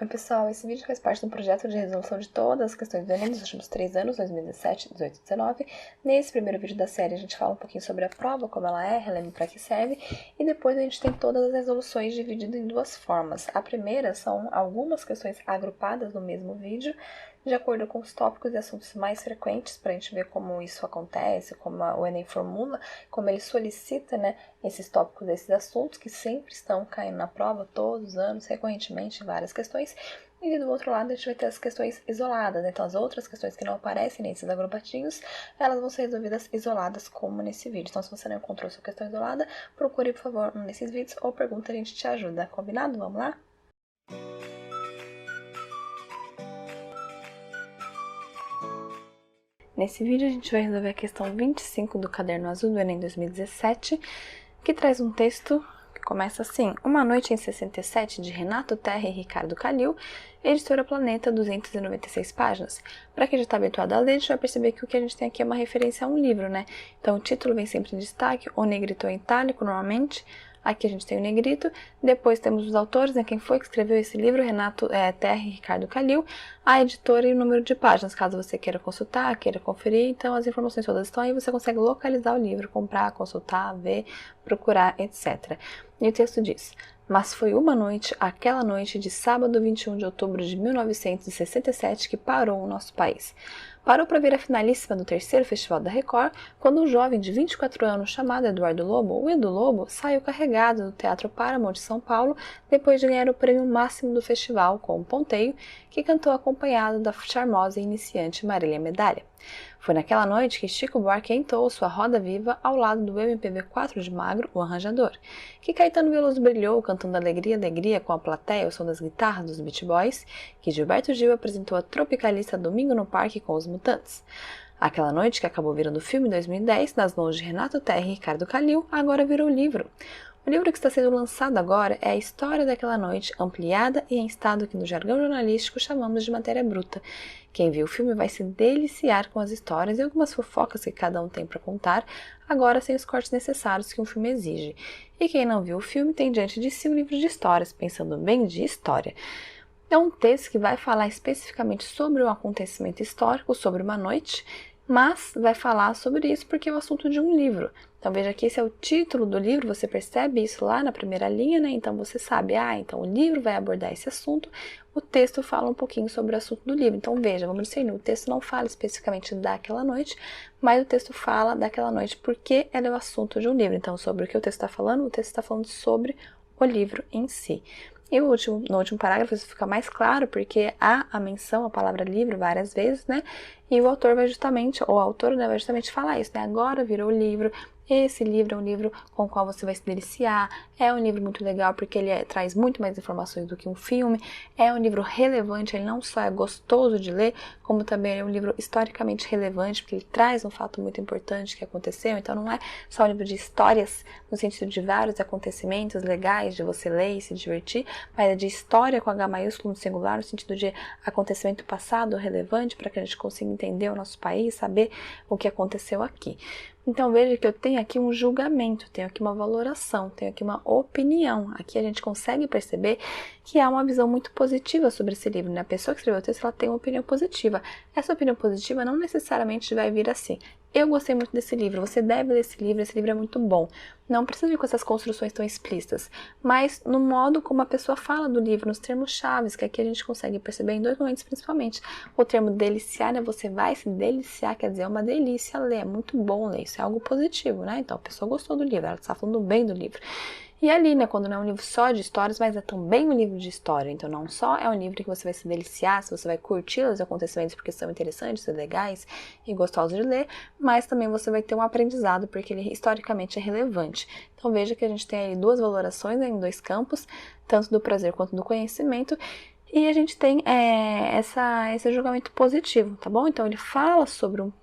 Oi pessoal, esse vídeo faz parte de um projeto de resolução de todas as questões do Enem dos últimos 3 anos, 2017, 18 e 19. Nesse primeiro vídeo da série a gente fala um pouquinho sobre a prova, como ela é, relembra para que serve, e depois a gente tem todas as resoluções divididas em duas formas. A primeira são algumas questões agrupadas no mesmo vídeo, de acordo com os tópicos e assuntos mais frequentes, para a gente ver como isso acontece, como o Enem formula, como ele solicita, né, esses tópicos, esses assuntos que sempre estão caindo na prova, todos os anos, recorrentemente, várias questões. E do outro lado a gente vai ter as questões isoladas, né? Então as outras questões que não aparecem nesses agrupatinhos, elas vão ser resolvidas isoladas, como nesse vídeo. Então se você não encontrou sua questão isolada, procure por favor um desses vídeos ou pergunta, a gente te ajuda. Combinado? Vamos lá? Nesse vídeo a gente vai resolver a questão 25 do Caderno Azul do Enem 2017, que traz um texto que começa assim: Uma Noite em 67, de Renato Terra e Ricardo Calil, editora Planeta, 296 páginas. Para quem já está habituado a ler, a gente vai perceber que o que a gente tem aqui é uma referência a um livro, né? Então o título vem sempre em destaque, o negrito em itálico normalmente. Aqui a gente tem o negrito, depois temos os autores, né, quem foi que escreveu esse livro, Renato Terra e Ricardo Calil, a editora e o número de páginas, caso você queira consultar, queira conferir, então as informações todas estão aí, você consegue localizar o livro, comprar, consultar, ver, procurar, etc. E o texto diz: Mas foi uma noite, aquela noite de sábado 21 de outubro de 1967, que parou o nosso país. Parou para ver a finalíssima do terceiro Festival da Record, quando um jovem de 24 anos chamado Eduardo Lobo, o Edu Lobo, saiu carregado do Teatro Paramount de São Paulo depois de ganhar o prêmio máximo do festival com um ponteio, que cantou acompanhado da charmosa e iniciante Marília Medalha. Foi naquela noite que Chico Buarque entoou sua roda viva ao lado do MPB4 de Magro, o arranjador, que Caetano Veloso brilhou cantando Alegria, Alegria com a plateia ao som das guitarras dos Beach Boys, que Gilberto Gil apresentou a Tropicalista Domingo no Parque com os Mutantes. Aquela noite, que acabou virando filme em 2010, nas mãos de Renato Terra e Ricardo Calil, agora virou livro. O livro que está sendo lançado agora é a história daquela noite, ampliada e em estado que no jargão jornalístico chamamos de matéria bruta. Quem viu o filme vai se deliciar com as histórias e algumas fofocas que cada um tem para contar, agora sem os cortes necessários que um filme exige. E quem não viu o filme tem diante de si um livro de histórias, pensando bem de história. É um texto que vai falar especificamente sobre um acontecimento histórico, sobre uma noite, mas vai falar sobre isso porque é o assunto de um livro. Então veja que esse é o título do livro, você percebe isso lá na primeira linha, né? Então você sabe, então o livro vai abordar esse assunto, o texto fala um pouquinho sobre o assunto do livro. Então veja, vamos discernir, o texto não fala especificamente daquela noite, mas o texto fala daquela noite porque ela é o assunto de um livro. Então sobre o que o texto está falando, o texto está falando sobre o livro em si. E no último parágrafo isso fica mais claro, porque há a menção à palavra livro várias vezes, né? E o autor vai justamente, ou a autora, né, vai justamente falar isso, né? Agora virou livro. Esse livro é um livro com o qual você vai se deliciar, é um livro muito legal porque ele traz muito mais informações do que um filme, é um livro relevante, ele não só é gostoso de ler, como também é um livro historicamente relevante, porque ele traz um fato muito importante que aconteceu, então não é só um livro de histórias, no sentido de vários acontecimentos legais de você ler e se divertir, mas é de história com H maiúsculo no singular, no sentido de acontecimento passado relevante, para que a gente consiga entender o nosso país, saber o que aconteceu aqui. Então veja que eu tenho aqui um julgamento, tenho aqui uma valoração, tenho aqui uma opinião. Aqui a gente consegue perceber que há uma visão muito positiva sobre esse livro, né? A pessoa que escreveu o texto, ela tem uma opinião positiva. Essa opinião positiva não necessariamente vai vir assim: eu gostei muito desse livro, você deve ler esse livro é muito bom. Não precisa vir com essas construções tão explícitas, mas no modo como a pessoa fala do livro, nos termos chaves, que aqui a gente consegue perceber em dois momentos principalmente. O termo deliciar, né? Você vai se deliciar, quer dizer, é uma delícia ler, é muito bom ler, isso é algo positivo, né? Então a pessoa gostou do livro, ela está falando bem do livro. E ali, né, quando não é um livro só de histórias, mas é também um livro de história. Então não só é um livro que você vai se deliciar, se você vai curtir os acontecimentos porque são interessantes, legais e gostosos de ler, mas também você vai ter um aprendizado porque ele historicamente é relevante. Então veja que a gente tem aí duas valorações, né, em dois campos, tanto do prazer quanto do conhecimento, e a gente tem esse julgamento positivo, tá bom? Então ele fala sobre o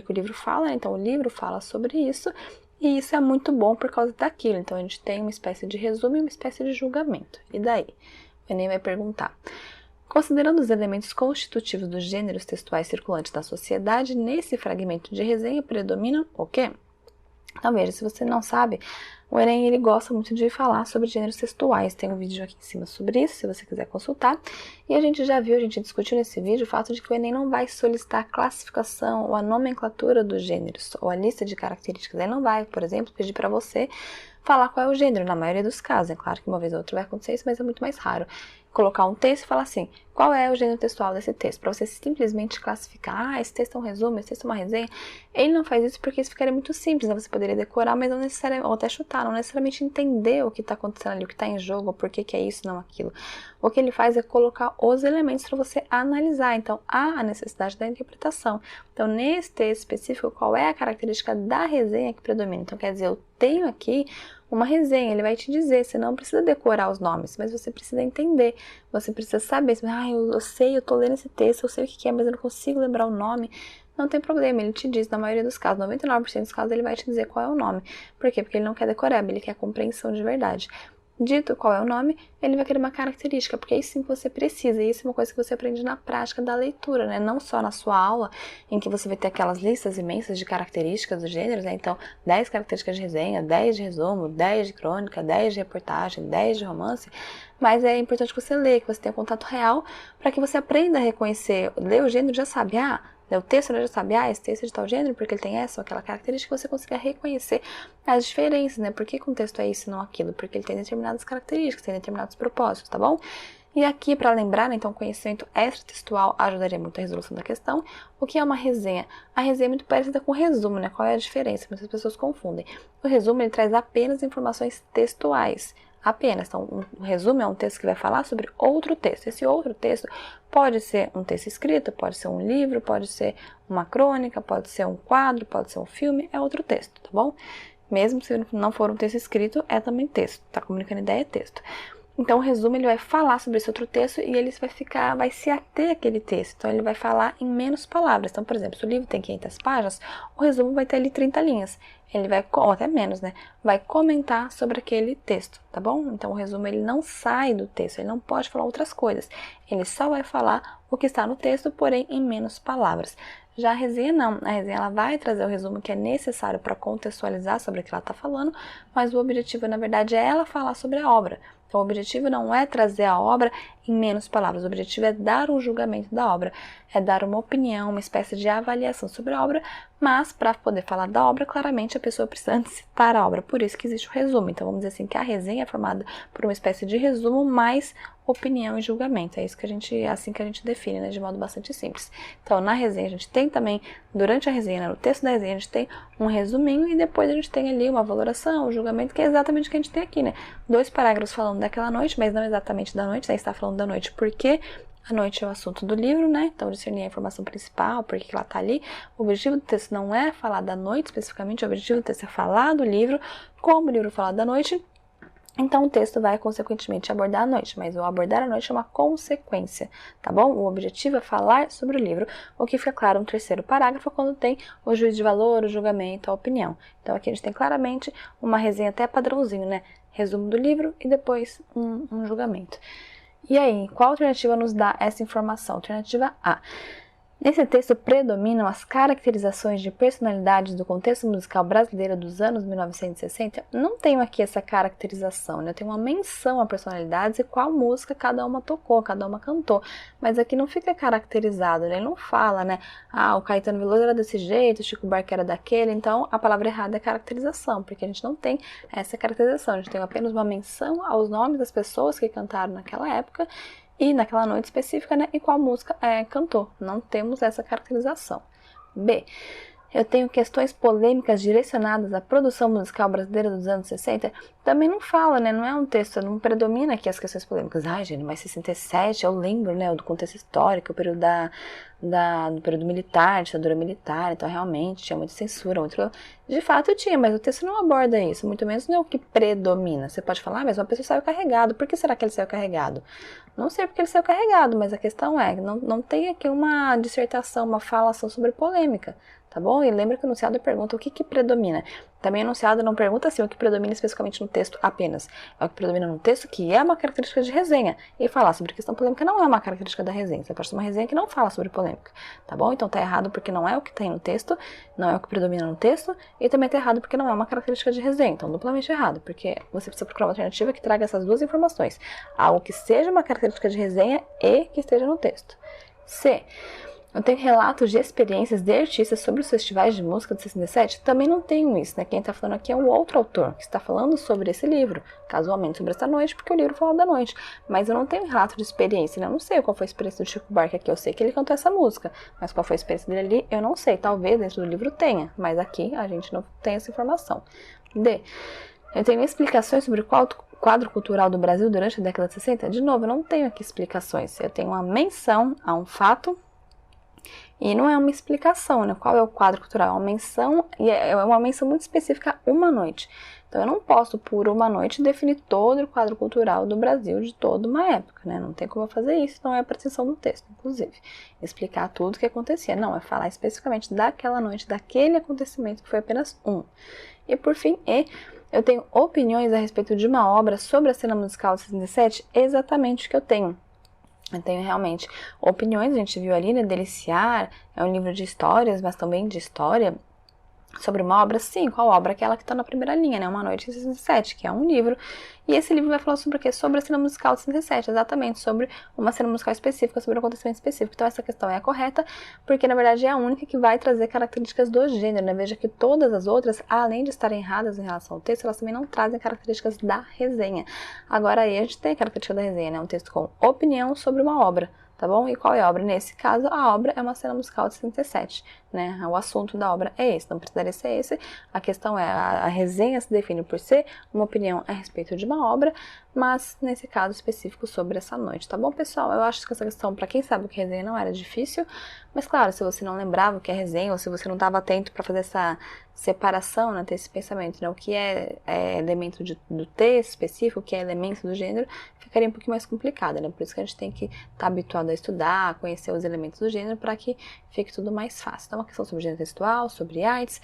que o livro fala, né? Então o livro fala sobre isso, e isso é muito bom por causa daquilo. Então a gente tem uma espécie de resumo e uma espécie de julgamento. E daí? O Enem vai perguntar: considerando os elementos constitutivos dos gêneros textuais circulantes da sociedade, nesse fragmento de resenha predominam o quê? Então veja, se você não sabe, o Enem ele gosta muito de falar sobre gêneros textuais. Tem um vídeo aqui em cima sobre isso, se você quiser consultar. E a gente já viu, a gente discutiu nesse vídeo o fato de que o Enem não vai solicitar a classificação ou a nomenclatura dos gêneros, ou a lista de características. Ele não vai, por exemplo, pedir para você falar qual é o gênero, na maioria dos casos. É claro que uma vez ou outra vai acontecer isso, mas é muito mais raro. Colocar um texto e falar assim, qual é o gênero textual desse texto? Para você simplesmente classificar, esse texto é um resumo, esse texto é uma resenha. Ele não faz isso porque isso ficaria muito simples, né? Você poderia decorar, mas não necessariamente, ou até chutar, não necessariamente entender o que está acontecendo ali, o que está em jogo, ou por que é isso, não aquilo. O que ele faz é colocar os elementos para você analisar. Então, há a necessidade da interpretação. Então, nesse texto específico, qual é a característica da resenha que predomina? Então, quer dizer, eu tenho aqui uma resenha, ele vai te dizer, você não precisa decorar os nomes, mas você precisa entender, você precisa saber, eu sei, eu tô lendo esse texto, eu sei o que é, mas eu não consigo lembrar o nome. Não tem problema, ele te diz, na maioria dos casos, 99% dos casos, ele vai te dizer qual é o nome. Por quê? Porque ele não quer decorar, ele quer compreensão de verdade. Dito qual é o nome, ele vai querer uma característica, porque aí sim que você precisa, e isso é uma coisa que você aprende na prática da leitura, né? Não só na sua aula, em que você vai ter aquelas listas imensas de características dos gêneros, né? Então, 10 características de resenha, 10 de resumo, 10 de crônica, 10 de reportagem, 10 de romance, mas é importante que você leia, que você tenha contato real, para que você aprenda a reconhecer, ler o gênero já sabe, o texto já sabe, esse texto é de tal gênero, porque ele tem essa ou aquela característica, você consiga reconhecer as diferenças, né? Por que o texto é isso e não aquilo? Porque ele tem determinadas características, tem determinados propósitos, tá bom? E aqui, para lembrar, né, então, conhecimento extratextual ajudaria muito a resolução da questão. O que é uma resenha? A resenha é muito parecida com o resumo, né? Qual é a diferença? Muitas pessoas confundem. O resumo, ele traz apenas informações textuais. Apenas. Então, um resumo é um texto que vai falar sobre outro texto. Esse outro texto pode ser um texto escrito, pode ser um livro, pode ser uma crônica, pode ser um quadro, pode ser um filme, é outro texto, tá bom? Mesmo se não for um texto escrito, é também texto. Tá comunicando ideia, é texto. Então, o resumo, ele vai falar sobre esse outro texto e ele vai se ater àquele texto. Então, ele vai falar em menos palavras. Então, por exemplo, se o livro tem 500 páginas, o resumo vai ter ali 30 linhas. Ele vai, ou até menos, né? Vai comentar sobre aquele texto, tá bom? Então, o resumo, ele não sai do texto, ele não pode falar outras coisas. Ele só vai falar o que está no texto, porém em menos palavras. Já a resenha não, a resenha ela vai trazer o resumo que é necessário para contextualizar sobre o que ela está falando, mas o objetivo, na verdade, é ela falar sobre a obra. Então, o objetivo não é trazer a obra em menos palavras, o objetivo é dar um julgamento da obra, é dar uma opinião, uma espécie de avaliação sobre a obra, mas para poder falar da obra, claramente a pessoa precisa citar a obra, por isso que existe o resumo. Então, vamos dizer assim que a resenha é formada por uma espécie de resumo mais opinião e julgamento. É isso que é assim que a gente define, né, de modo bastante simples. Então, na resenha a gente tem também, durante a resenha, né, no texto da resenha a gente tem um resuminho e depois a gente tem ali uma valoração, um julgamento, que é exatamente o que a gente tem aqui, né? 2 parágrafos falando daquela noite, mas não exatamente da noite, né? Está falando da noite porque a noite é o assunto do livro, né? Então, discernir a informação principal, por que ela tá ali. O objetivo do texto não é falar da noite especificamente, o objetivo do texto é falar do livro, como o livro fala da noite. Então, o texto vai, consequentemente, abordar a noite, mas o abordar a noite é uma consequência, tá bom? O objetivo é falar sobre o livro, o que fica claro no 3º parágrafo, quando tem o juízo de valor, o julgamento, a opinião. Então, aqui a gente tem claramente uma resenha até padrãozinho, né? Resumo do livro e depois um julgamento. E aí, qual alternativa nos dá essa informação? Alternativa A. Nesse texto predominam as caracterizações de personalidades do contexto musical brasileiro dos anos 1960. Não tenho aqui essa caracterização, né? Eu tenho uma menção a personalidades e qual música cada uma tocou, cada uma cantou. Mas aqui não fica caracterizado, né? Ele não fala, né? O Caetano Veloso era desse jeito, o Chico Buarque era daquele. Então, a palavra errada é caracterização, porque a gente não tem essa caracterização. A gente tem apenas uma menção aos nomes das pessoas que cantaram naquela época e naquela noite específica, né, e qual música cantou. Não temos essa caracterização. B. Eu tenho questões polêmicas direcionadas à produção musical brasileira dos anos 60. Também não fala, né? Não é um texto, não predomina aqui as questões polêmicas. Gente, mas 67, eu lembro, né, do contexto histórico, o período do período militar, ditadura militar, então realmente tinha muita censura, de fato tinha, mas o texto não aborda isso, muito menos não é o que predomina. Você pode falar, mas uma pessoa saiu carregado, por que será que ele saiu carregado? Não sei porque ele saiu carregado, mas a questão é, não tem aqui uma dissertação, uma falação sobre polêmica, tá bom? E lembra que o enunciado pergunta o que predomina. Também enunciado não pergunta assim o que predomina especificamente no texto apenas. É o que predomina no texto, que é uma característica de resenha. E falar sobre questão polêmica não é uma característica da resenha. Você pode ter uma resenha que não fala sobre polêmica, tá bom? Então tá errado porque não é o que tem no texto, não é o que predomina no texto, e também tá errado porque não é uma característica de resenha. Então duplamente errado, porque você precisa procurar uma alternativa que traga essas duas informações. Algo que seja uma característica de resenha e que esteja no texto. C. Eu tenho relatos de experiências de artistas sobre os festivais de música de 67? Também não tenho isso, né? Quem está falando aqui é um outro autor, que está falando sobre esse livro, casualmente sobre essa noite, porque o livro fala da noite. Mas eu não tenho relato de experiência, né? Eu não sei qual foi a experiência do Chico Buarque aqui. Eu sei que ele cantou essa música, mas qual foi a experiência dele ali, eu não sei. Talvez dentro do livro tenha, mas aqui a gente não tem essa informação. D. Eu tenho explicações sobre qual quadro cultural do Brasil durante a década de 60? De novo, eu não tenho aqui explicações. Eu tenho uma menção a um fato e não é uma explicação, né? Qual é o quadro cultural? É uma menção, e é uma menção muito específica, uma noite. Então eu não posso, por uma noite, definir todo o quadro cultural do Brasil de toda uma época, né? Não tem como eu fazer isso, não é a pretensão do texto, inclusive. Explicar tudo o que acontecia. Não, é falar especificamente daquela noite, daquele acontecimento que foi apenas um. E por fim, eu tenho opiniões a respeito de uma obra sobre a cena musical de 67? Exatamente o que eu tenho. Eu tenho realmente opiniões, a gente viu ali, né? Deliciar é um livro de histórias, mas também de história sobre uma obra, sim. Qual obra? Aquela que está na primeira linha, né? Uma Noite em 67, que é um livro. E esse livro vai falar sobre o quê? Sobre a cena musical de 67, exatamente, sobre uma cena musical específica, sobre um acontecimento específico. Então essa questão é a correta, porque na verdade é a única que vai trazer características do gênero, né? Veja que todas as outras, além de estarem erradas em relação ao texto, elas também não trazem características da resenha. Agora aí a gente tem a característica da resenha, né? Um texto com opinião sobre uma obra. Tá bom? E qual é a obra? Nesse caso, a obra é uma cena musical de 67, né? O assunto da obra é esse, não precisaria ser esse. A questão é, a resenha se define por ser uma opinião a respeito de uma obra, mas nesse caso específico sobre essa noite, tá bom, pessoal? Eu acho que essa questão, para quem sabe o que é resenha, não era difícil, mas claro, se você não lembrava o que é resenha, ou se você não estava atento para fazer essa separação, né, ter esse pensamento, né, o que é elemento do texto específico, o que é elemento do gênero, ficaria um pouquinho mais complicado, né? Por isso que a gente tem que estar habituado a estudar, a conhecer os elementos do gênero, para que fique tudo mais fácil. Então, uma questão sobre gênero textual, sobre artes,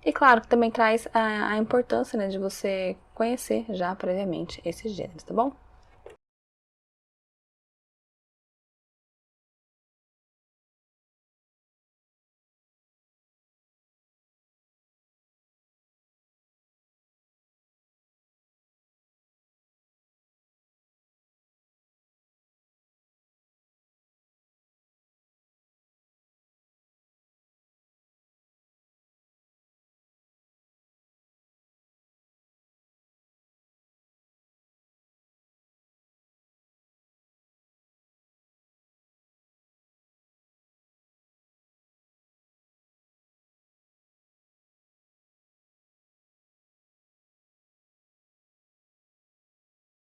e claro, que também traz a importância, né, de você conhecer já previamente esses gêneros, tá bom?